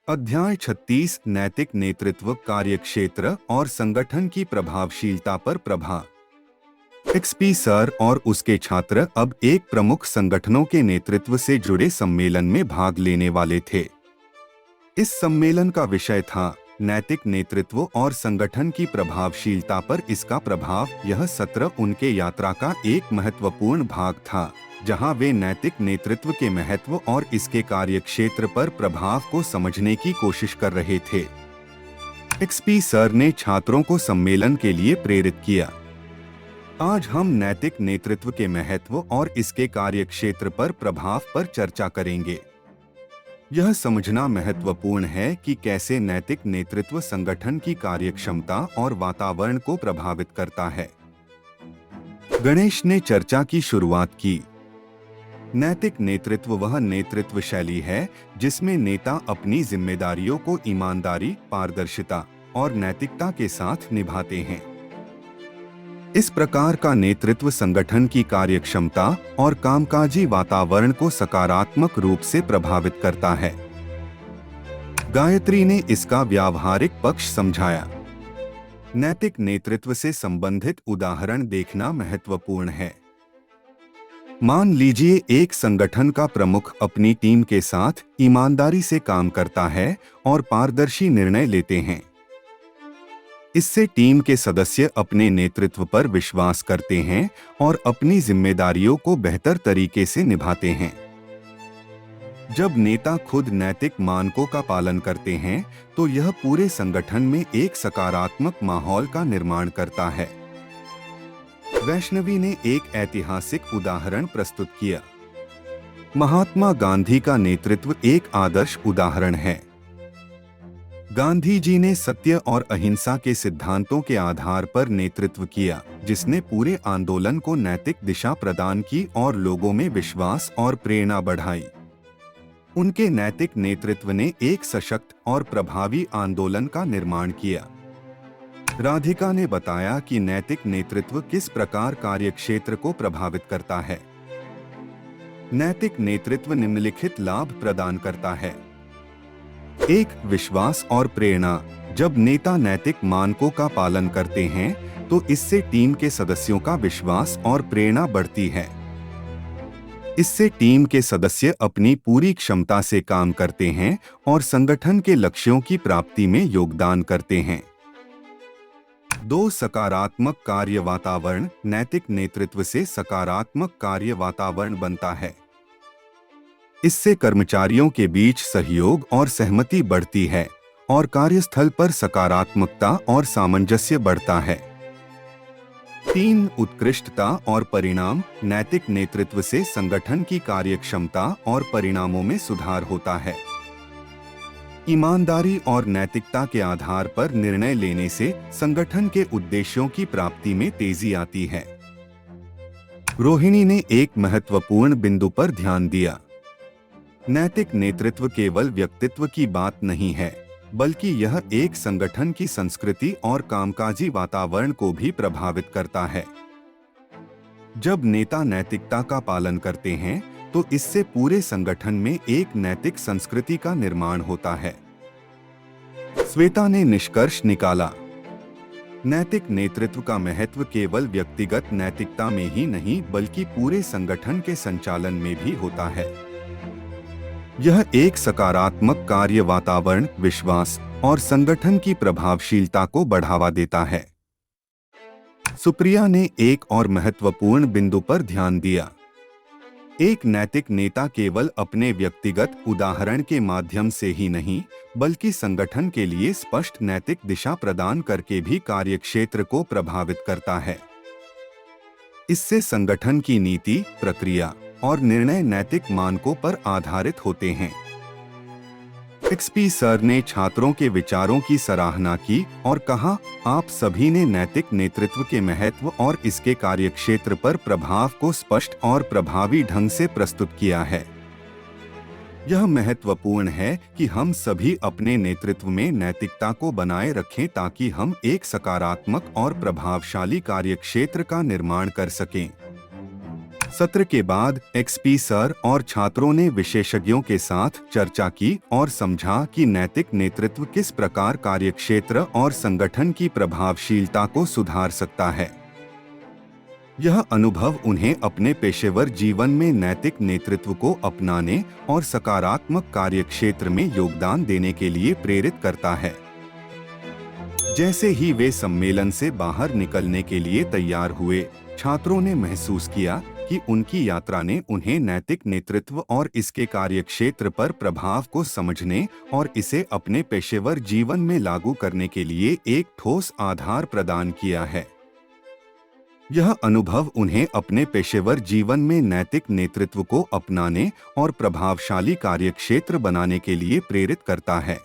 अध्याय 36 नैतिक नेतृत्व कार्यक्षेत्र और संगठन की प्रभावशीलता पर प्रभाव। एक्सपी सर और उसके छात्र अब एक प्रमुख संगठनों के नेतृत्व से जुड़े सम्मेलन में भाग लेने वाले थे। इस सम्मेलन का विषय था नैतिक नेतृत्व और संगठन की प्रभावशीलता पर इसका प्रभाव। यह सत्र उनके यात्रा का एक महत्वपूर्ण भाग था, जहां वे नैतिक नेतृत्व के महत्व और इसके कार्यक्षेत्र पर प्रभाव को समझने की कोशिश कर रहे थे। एक्सपी सर ने छात्रों को सम्मेलन के लिए प्रेरित किया। आज हम नैतिक नेतृत्व के महत्व और इसके कार्यक्षेत्र पर प्रभाव पर चर्चा करेंगे। यह समझना महत्वपूर्ण है कि कैसे नैतिक नेतृत्व संगठन की कार्यक्षमता और वातावरण को प्रभावित करता है। गणेश ने चर्चा की शुरुआत की। नैतिक नेतृत्व वह नेतृत्व शैली है जिसमें नेता अपनी जिम्मेदारियों को ईमानदारी, पारदर्शिता और नैतिकता के साथ निभाते हैं। इस प्रकार का नेतृत्व संगठन की कार्यक्षमता और कामकाजी वातावरण को सकारात्मक रूप से प्रभावित करता है। गायत्री ने इसका व्यावहारिक पक्ष समझाया। नैतिक नेतृत्व से संबंधित उदाहरण देखना महत्वपूर्ण है। मान लीजिए एक संगठन का प्रमुख अपनी टीम के साथ ईमानदारी से काम करता है और पारदर्शी निर्णय लेते हैं। इससे टीम के सदस्य अपने नेतृत्व पर विश्वास करते हैं और अपनी जिम्मेदारियों को बेहतर तरीके से निभाते हैं। जब नेता खुद नैतिक मानकों का पालन करते हैं, तो यह पूरे संगठन में एक सकारात्मक माहौल का निर्माण करता है। वैष्णवी ने एक ऐतिहासिक उदाहरण प्रस्तुत किया। महात्मा गांधी का नेतृत्व एक आदर्श उदाहरण है। गांधी जी ने सत्य और अहिंसा के सिद्धांतों के आधार पर नेतृत्व किया, जिसने पूरे आंदोलन को नैतिक दिशा प्रदान की और लोगों में विश्वास और प्रेरणा बढ़ाई। उनके नैतिक नेतृत्व ने एक सशक्त और प्रभावी आंदोलन का निर्माण किया। राधिका ने बताया कि नैतिक नेतृत्व किस प्रकार कार्यक्षेत्र को प्रभावित करता है। नैतिक नेतृत्व निम्नलिखित लाभ प्रदान करता है। एक, विश्वास और प्रेरणा। जब नेता नैतिक मानकों का पालन करते हैं, तो इससे टीम के सदस्यों का विश्वास और प्रेरणा बढ़ती है। इससे टीम के सदस्य अपनी पूरी क्षमता से काम करते हैं और संगठन के लक्ष्यों की प्राप्ति में योगदान करते हैं। 2, सकारात्मक कार्य वातावरण। नैतिक नेतृत्व से सकारात्मक कार्य वातावरण बनता है। इससे कर्मचारियों के बीच सहयोग और सहमति बढ़ती है और कार्यस्थल पर सकारात्मकता और सामंजस्य बढ़ता है। 3, उत्कृष्टता और परिणाम। नैतिक नेतृत्व से संगठन की कार्यक्षमता और परिणामों में सुधार होता है। ईमानदारी और नैतिकता के आधार पर निर्णय लेने से संगठन के उद्देश्यों की प्राप्ति में तेजी आती है। रोहिणी ने एक महत्वपूर्ण बिंदु पर ध्यान दिया। नैतिक नेतृत्व केवल व्यक्तित्व की बात नहीं है, बल्कि यह एक संगठन की संस्कृति और कामकाजी वातावरण को भी प्रभावित करता है। जब नेता नैतिकता का पालन करते हैं, तो इससे पूरे संगठन में एक नैतिक संस्कृति का निर्माण होता है। श्वेता ने निष्कर्ष निकाला। नैतिक नेतृत्व का महत्व केवल व्यक्तिगत नैतिकता में ही नहीं, बल्कि पूरे संगठन के संचालन में भी होता है। यह एक सकारात्मक कार्य वातावरण, विश्वास और संगठन की प्रभावशीलता को बढ़ावा देता है। सुप्रिया ने एक और महत्वपूर्ण बिंदु पर ध्यान दिया। एक नैतिक नेता केवल अपने व्यक्तिगत उदाहरण के माध्यम से ही नहीं, बल्कि संगठन के लिए स्पष्ट नैतिक दिशा प्रदान करके भी कार्यक्षेत्र को प्रभावित करता है। इससे संगठन की नीति, प्रक्रिया और निर्णय नैतिक मानकों पर आधारित होते हैं। एक्सपी सर ने छात्रों के विचारों की सराहना की और कहा, आप सभी ने नैतिक नेतृत्व के महत्व और इसके कार्यक्षेत्र पर प्रभाव को स्पष्ट और प्रभावी ढंग से प्रस्तुत किया है। यह महत्वपूर्ण है कि हम सभी अपने नेतृत्व में नैतिकता को बनाए रखें, ताकि हम एक सकारात्मक और प्रभावशाली कार्यक्षेत्र का निर्माण कर सकें। सत्र के बाद एक्सपी सर और छात्रों ने विशेषज्ञों के साथ चर्चा की और समझा कि नैतिक नेतृत्व किस प्रकार कार्यक्षेत्र और संगठन की प्रभावशीलता को सुधार सकता है। यह अनुभव उन्हें अपने पेशेवर जीवन में नैतिक नेतृत्व को अपनाने और सकारात्मक कार्यक्षेत्र में योगदान देने के लिए प्रेरित करता है। जैसे ही वे सम्मेलन से बाहर निकलने के लिए तैयार हुए, छात्रों ने महसूस किया कि उनकी यात्रा ने उन्हें नैतिक नेतृत्व और इसके कार्यक्षेत्र पर प्रभाव को समझने और इसे अपने पेशेवर जीवन में लागू करने के लिए एक ठोस आधार प्रदान किया है। यह अनुभव उन्हें अपने पेशेवर जीवन में नैतिक नेतृत्व को अपनाने और प्रभावशाली कार्यक्षेत्र बनाने के लिए प्रेरित करता है।